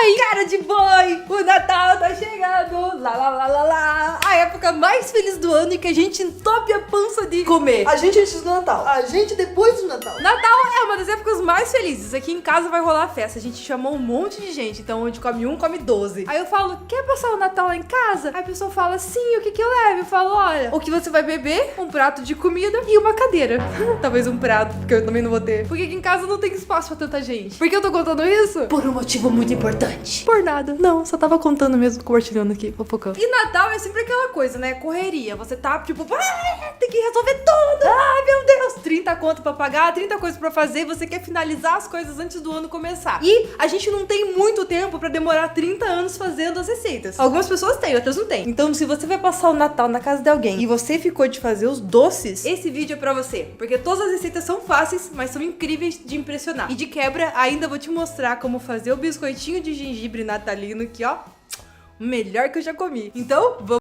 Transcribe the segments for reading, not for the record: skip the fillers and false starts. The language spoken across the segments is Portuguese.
boi! Cara de boi! O Natal tá chegando! Lá, lá, lá, lá, lá! A época mais feliz do ano e que a gente entope a pança de comer. A gente antes do Natal, a gente depois do Natal. Natal é uma das épocas mais felizes. Aqui em casa vai rolar festa. A gente chamou um monte de gente. Então, onde come um, come 12. Aí eu falo, quer passar o Natal lá em casa? Aí a pessoa fala, sim, o que que eu levo? Eu falo, olha, o que você vai beber? Um prato de comida e uma cadeira. Talvez um prato, porque eu também não vou ter. Porque aqui em casa não tem espaço pra tanta gente. Por que eu tô contando isso? Por um motivo muito importante. Por nada. Não, só tava contando mesmo, compartilhando aqui, fofocando. E Natal é sempre aquela coisa, né? Correria. Você tá, tipo, tem que resolver tudo. Ai, meu Deus. 30 conto pra pagar, 30 coisas pra fazer. Você quer finalizar as coisas antes do ano começar. E a gente não tem muito tempo pra demorar 30 anos fazendo as receitas. Algumas pessoas têm, outras não têm. Então, se você vai passar o Natal na casa de alguém e você ficou de fazer os doces, esse vídeo é pra você. Porque todas as receitas são fáceis, mas são incríveis de impressionar. E de quebra, ainda vou te mostrar como fazer o biscoitinho de gengibre natalino, que ó, o melhor que eu já comi. Então, vamos.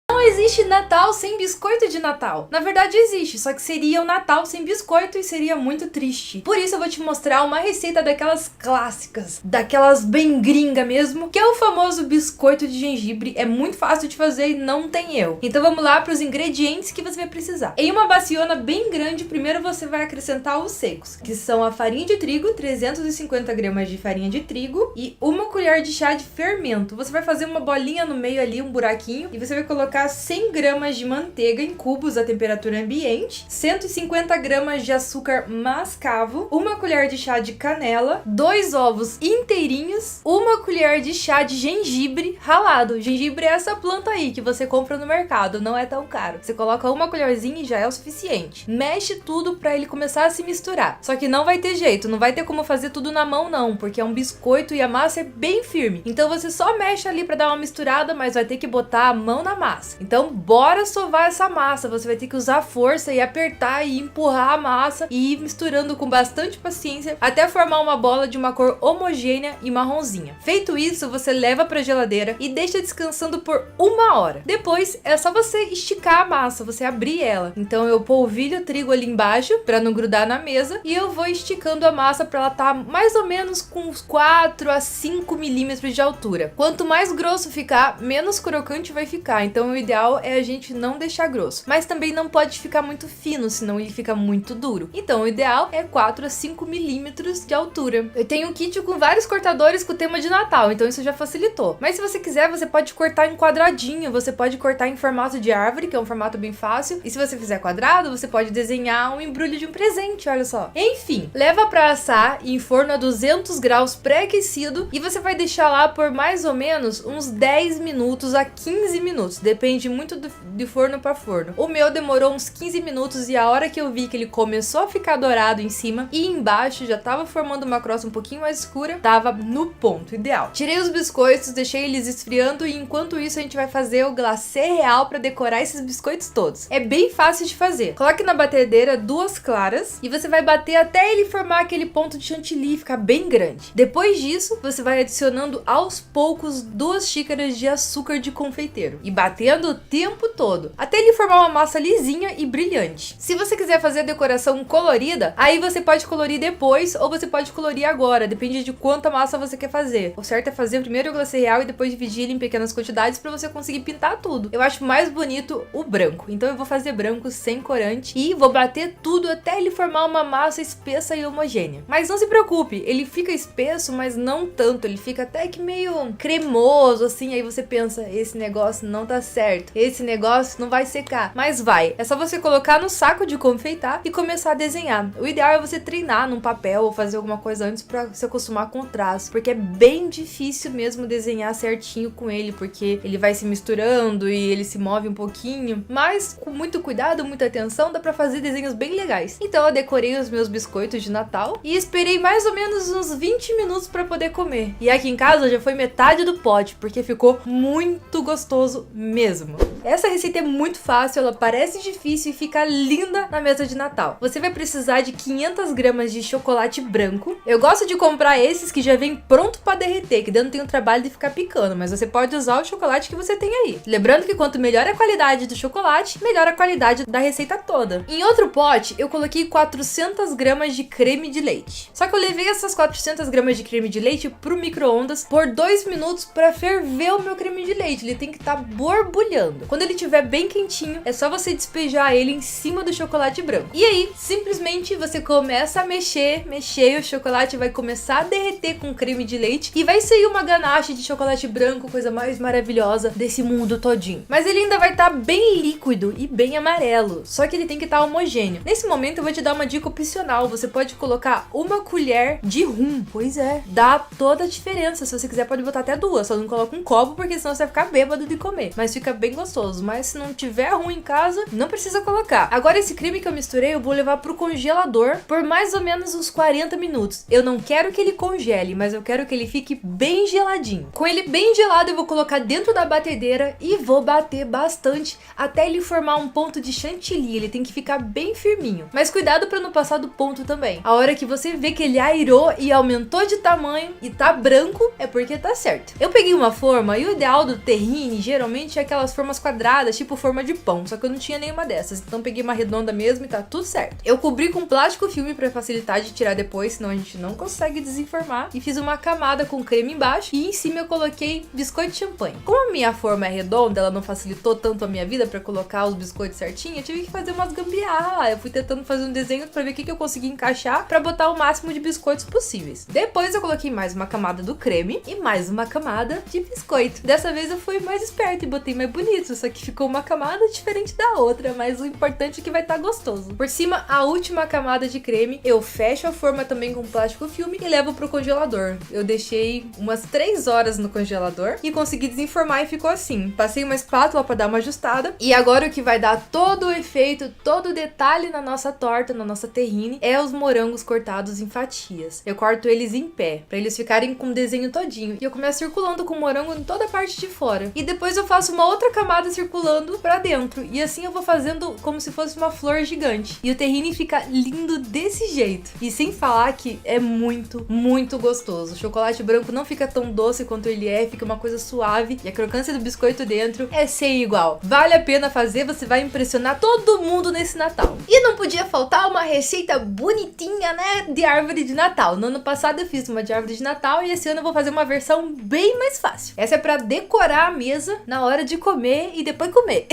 Não existe Natal sem biscoito de Natal. Na verdade existe, só que seria o Natal sem biscoito e seria muito triste. Por isso eu vou te mostrar uma receita daquelas clássicas, daquelas bem gringa mesmo, que é o famoso biscoito de gengibre. É muito fácil de fazer e não tem erro. Então vamos lá para os ingredientes que você vai precisar. Em uma baciona bem grande, primeiro você vai acrescentar os secos, que são a farinha de trigo, 350 gramas de farinha de trigo e uma colher de chá de fermento. Você vai fazer uma bolinha no meio ali, um buraquinho, e você vai colocar 100 gramas de manteiga em cubos a temperatura ambiente, 150 gramas de açúcar mascavo, uma colher de chá de canela, 2 ovos inteirinhos, uma colher de chá de gengibre ralado. Gengibre é essa planta aí que você compra no mercado, não é tão caro. Você coloca uma colherzinha e já é o suficiente. Mexe tudo pra ele começar a se misturar. Só que não vai ter jeito, não vai ter como fazer tudo na mão não, porque é um biscoito e a massa é bem firme. Então você só mexe ali pra dar uma misturada, mas vai ter que botar a mão na massa. Então bora sovar essa massa, você vai ter que usar força e apertar e empurrar a massa e ir misturando com bastante paciência até formar uma bola de uma cor homogênea e marronzinha. Feito isso, você leva pra geladeira e deixa descansando por 1 hora. Depois é só você esticar a massa, você abrir ela. Então eu polvilho o trigo ali embaixo pra não grudar na mesa e eu vou esticando a massa pra ela estar mais ou menos com uns 4 a 5 milímetros de altura. Quanto mais grosso ficar, menos crocante vai ficar. Então o ideal é a gente não deixar grosso, mas também não pode ficar muito fino, senão ele fica muito duro. Então o ideal é 4 a 5 milímetros de altura. Eu tenho um kit com vários cortadores com o tema de Natal, então isso já facilitou. Mas se você quiser, você pode cortar em quadradinho, você pode cortar em formato de árvore, que é um formato bem fácil, e se você fizer quadrado, você pode desenhar um embrulho de um presente, olha só. Enfim, leva pra assar em forno a 200 graus pré-aquecido e você vai deixar lá por mais ou menos uns 10 minutos a 15 minutos, depende muito de forno para forno. O meu demorou uns 15 minutos e a hora que eu vi que ele começou a ficar dourado em cima e embaixo já tava formando uma crosta um pouquinho mais escura, tava no ponto ideal. Tirei os biscoitos, deixei eles esfriando e enquanto isso a gente vai fazer o glacê real para decorar esses biscoitos todos. É bem fácil de fazer. Coloque na batedeira 2 claras e você vai bater até ele formar aquele ponto de chantilly, ficar bem grande. Depois disso, você vai adicionando aos poucos 2 xícaras de açúcar de confeiteiro e batendo o tempo todo, até ele formar uma massa lisinha e brilhante. Se você quiser fazer a decoração colorida, aí você pode colorir depois ou você pode colorir agora, depende de quanta massa você quer fazer. O certo é fazer primeiro o glacê real e depois dividir ele em pequenas quantidades para você conseguir pintar tudo. Eu acho mais bonito o branco, então eu vou fazer branco sem corante e vou bater tudo até ele formar uma massa espessa e homogênea. Mas não se preocupe, ele fica espesso, mas não tanto, ele fica até que meio cremoso assim, aí você pensa, esse negócio não tá certo, esse negócio não vai secar, mas vai. É só você colocar no saco de confeitar e começar a desenhar. O ideal é você treinar num papel ou fazer alguma coisa antes pra se acostumar com o traço, porque é bem difícil mesmo desenhar certinho com ele, porque ele vai se misturando e ele se move um pouquinho, mas com muito cuidado, muita atenção, dá pra fazer desenhos bem legais. Então eu decorei os meus biscoitos de Natal e esperei mais ou menos uns 20 minutos pra poder comer. E aqui em casa já foi metade do pote, porque ficou muito gostoso mesmo. Essa receita é muito fácil, ela parece difícil e fica linda na mesa de Natal. Você vai precisar de 500 gramas de chocolate branco. Eu gosto de comprar esses que já vem pronto para derreter, que daí não tem o trabalho de ficar picando, mas você pode usar o chocolate que você tem aí. Lembrando que quanto melhor a qualidade do chocolate, melhor a qualidade da receita toda. Em outro pote, eu coloquei 400 gramas de creme de leite. Só que eu levei essas 400 gramas de creme de leite pro micro-ondas por 2 minutos para ferver o meu creme de leite. Ele tem que estar borbulhando. Quando ele estiver bem quentinho, é só você despejar ele em cima do chocolate branco. E aí, simplesmente você começa a mexer e o chocolate vai começar a derreter com o creme de leite e vai sair uma ganache de chocolate branco, coisa mais maravilhosa desse mundo todinho. Mas ele ainda vai estar bem líquido e bem amarelo, só que ele tem que estar homogêneo. Nesse momento eu vou te dar uma dica opcional, você pode colocar uma colher de rum, pois é, dá toda a diferença. Se você quiser pode botar até 2, só não coloca um copo porque senão você vai ficar bêbado de comer, mas fica bem gostoso. Mas se não tiver rum em casa, não precisa colocar. Agora esse creme que eu misturei eu vou levar pro congelador por mais ou menos uns 40 minutos. Eu não quero que ele congele, mas eu quero que ele fique bem geladinho. Com ele bem gelado eu vou colocar dentro da batedeira e vou bater bastante até ele formar um ponto de chantilly. Ele tem que ficar bem firminho, mas cuidado para não passar do ponto também. A hora que você vê que ele airou e aumentou de tamanho e tá branco, é porque tá certo. Eu peguei uma forma e o ideal do terrine geralmente é aquelas formas quadradas, tipo forma de pão, só que eu não tinha nenhuma dessas, então peguei uma redonda mesmo e tá tudo certo. Eu cobri com plástico filme para facilitar de tirar depois, senão a gente não consegue desenformar, e fiz uma camada com creme embaixo e em cima eu coloquei biscoito de champanhe. Como a minha forma é redonda, ela não facilitou tanto a minha vida para colocar os biscoitos certinho, eu tive que fazer umas gambiarra. Eu fui tentando fazer um desenho para ver o que eu consegui encaixar para botar o máximo de biscoitos possíveis. Depois eu coloquei mais uma camada do creme e mais uma camada de biscoito. Dessa vez eu fui mais esperta e botei mais bonito, só que ficou uma camada diferente da outra, mas o importante é que vai estar gostoso. Por cima, a última camada de creme, eu fecho a forma também com plástico filme e levo pro congelador. Eu deixei umas 3 horas no congelador e consegui desenformar e ficou assim. Passei uma espátula para dar uma ajustada e agora o que vai dar todo o efeito, todo o detalhe na nossa torta, na nossa terrine, é os morangos cortados em fatias. Eu corto eles em pé, para eles ficarem com o desenho todinho. E eu começo circulando com o morango em toda a parte de fora. E depois eu faço uma outra camada circulando para dentro. E assim eu vou fazendo como se fosse uma flor gigante. E o terrine fica lindo desse jeito. E sem falar que é muito, muito gostoso. O chocolate branco não fica tão doce quanto ele é, fica uma coisa suave. E a crocância do biscoito dentro é sem igual. Vale a pena fazer, você vai impressionar todo mundo nesse Natal. E não podia faltar uma receita bonitinha, né, de árvore de Natal. No ano passado eu fiz uma de árvore de Natal e esse ano eu vou fazer uma versão bem mais fácil. Essa é pra decorar a mesa na hora de comer e depois comer.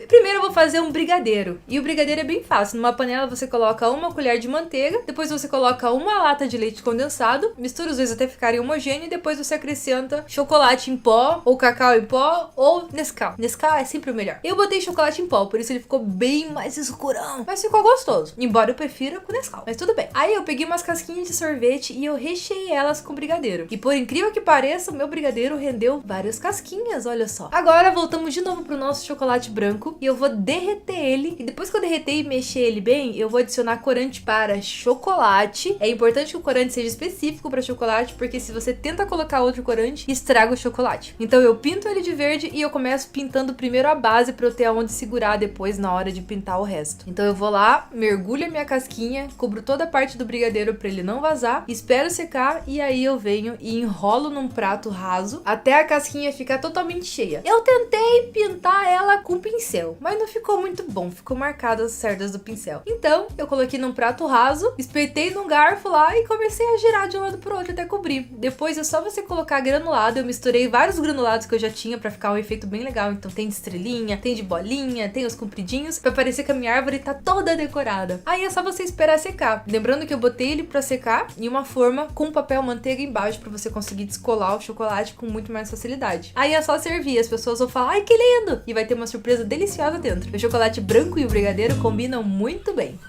Primeiro eu vou fazer um brigadeiro. E o brigadeiro é bem fácil. Numa panela você coloca uma colher de manteiga, depois você coloca uma lata de leite condensado, mistura os dois até ficarem homogêneos e depois você acrescenta chocolate em pó, ou cacau em pó, ou Nescau. Nescau é sempre o melhor. Eu botei chocolate em pó, por isso ele ficou bem mais escurão, mas ficou gostoso. Embora eu prefira com Nescau, mas tudo bem. Aí eu peguei umas casquinhas de sorvete e eu recheei elas com brigadeiro. E por incrível que pareça, o meu brigadeiro rendeu várias casquinhas, olha só. Agora voltamos de novo pro nosso chocolate branco e eu vou derreter ele. E depois que eu derreter e mexer ele bem, eu vou adicionar corante para chocolate. É importante que o corante seja específico para chocolate, porque se você tenta colocar outro corante, estraga o chocolate. Então eu pinto ele de verde e eu começo pintando primeiro a base para eu ter aonde segurar depois na hora de pintar o resto. Então eu vou lá, mergulho a minha casquinha, cubro toda a parte do brigadeiro para ele não vazar, espero secar e aí eu venho e enrolo num prato raso até a casquinha ficar totalmente cheia. Eu tentei pintar ela com pincel, mas não ficou muito bom, ficou marcadas as cerdas do pincel. Então eu coloquei num prato raso, espetei num garfo lá e comecei a girar de um lado pro outro até cobrir. Depois é só você colocar granulado. Eu misturei vários granulados que eu já tinha pra ficar um efeito bem legal. Então tem de estrelinha, tem de bolinha, tem os compridinhos, pra parecer que a minha árvore tá toda decorada. Aí é só você esperar secar. Lembrando que eu botei ele pra secar em uma forma com papel manteiga embaixo pra você conseguir descolar o chocolate com muito mais facilidade. Aí é só servir, as pessoas vão falar, ai que lindo! E vai ter uma surpresa deliciosa dentro. O chocolate branco e o brigadeiro combinam muito bem.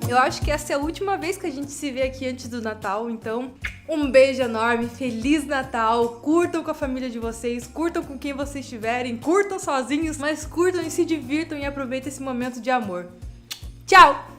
Eu acho que essa é a última vez que a gente se vê aqui antes do Natal, então um beijo enorme, Feliz Natal, curtam com a família de vocês, curtam com quem vocês estiverem, curtam sozinhos, mas curtam e se divirtam e aproveitem esse momento de amor. Tchau!